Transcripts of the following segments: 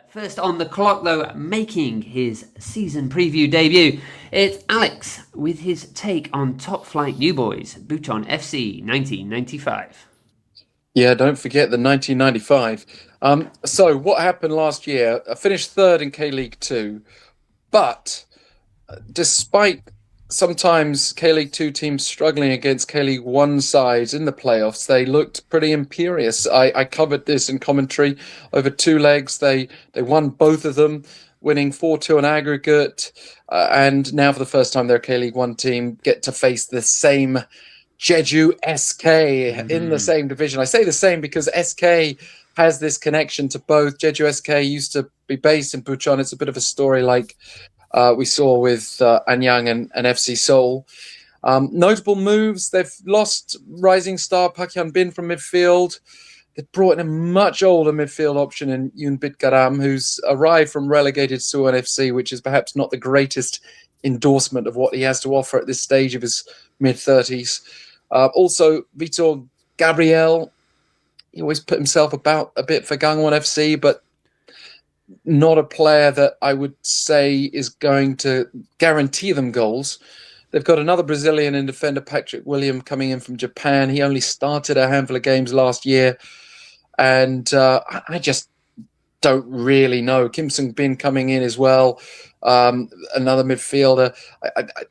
First on the clock, though, making his season preview debut, it's Alex with his take on top flight new boys, Bucheon FC 1995. Yeah, don't forget the 1995. So what happened last year? I finished third in K-League 2, but despite sometimes K-League 2 teams struggling against K-League 1 sides in the playoffs, they looked pretty imperious. I covered this in commentary over 2 legs. They won both of them, winning 4-2 on aggregate, and now for the first time their K-League 1 team get to face the same 𝐀𝐩𝐩𝐿 in the same division. I say the same because SK has this connection to both. 𝐀𝐩𝐻 used to be based in Bucheon. It's a bit of a story like we saw with 𝐴nyang and FC Seoul. Notable moves: they've lost rising star Park Hyun-bin from midfield. They've brought in a much older midfield option in 𝗦𝗫𝐶𝐁𝐵, who's arrived from relegated Suwon FC, which is perhaps not the greatest endorsement of what he has to offer at this stage of his mid-30s. Also, Vitor Gabriel, he always put himself about a bit for Gangwon FC, but not a player that I would say is going to guarantee them goals. They've got another Brazilian in defender, Patrick William, coming in from Japan. He only started a handful of games last year, and I just don't really know. Kim Sung-bin coming in as well, another midfielder.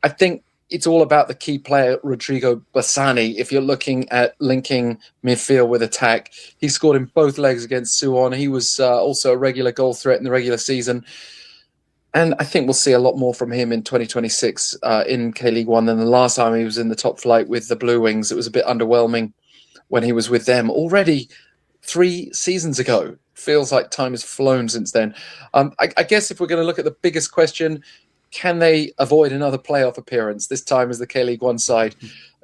I think it's all about the key player, Rodrigo Bassani. If you're looking at linking midfield with attack, he scored in both legs against Suwon. He was also a regular goal threat in the regular season. And I think we'll see a lot more from him in 2026 in K-League 1 than the last time he was in the top flight with the Blue Wings. It was a bit underwhelming when he was with them already 3 seasons ago. Feels like time has flown since then. I guess if we're going to look at the biggest question, can they avoid another playoff appearance, this time as the K-League 1 side?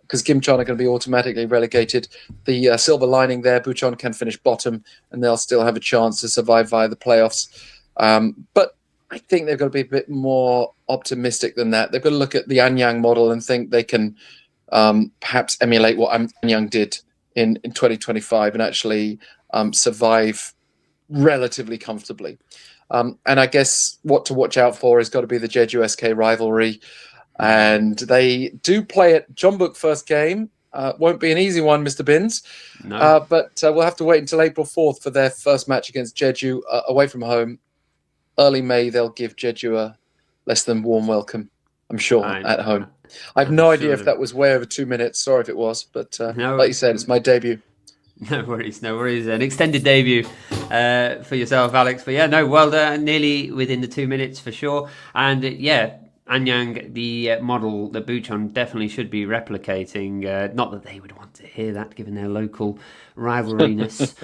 Because Gimcheon are going to be automatically relegated. The silver lining there, Bucheon can finish bottom and they'll still have a chance to survive via the playoffs. But I think they've got to be a bit more optimistic than that. They've got to look at the 𝐴nyang model and think they can perhaps emulate what 𝐴nyang did in 2025 and actually survive relatively comfortably. And I guess what to watch out for has got to be the 𝐀𝐩𝐻 rivalry. And they do play at Jeonbuk first game. Won't be an easy one, Mr. Bins. No. But we'll have to wait until April 4th for their first match against Jeju away from home. Early May, they'll give Jeju a less than warm welcome, I'm sure, at home. I have no idea if that was way over 2 minutes. Sorry if it was. But no, like you said, it's my debut. No worries, no worries. An extended debut for yourself, Alex. But yeah, no, well done. Nearly within the 2 minutes for sure. And yeah, 𝐴nyang, the model that Bucheon definitely should be replicating. Not that they would want to hear that, given their local rivalryness.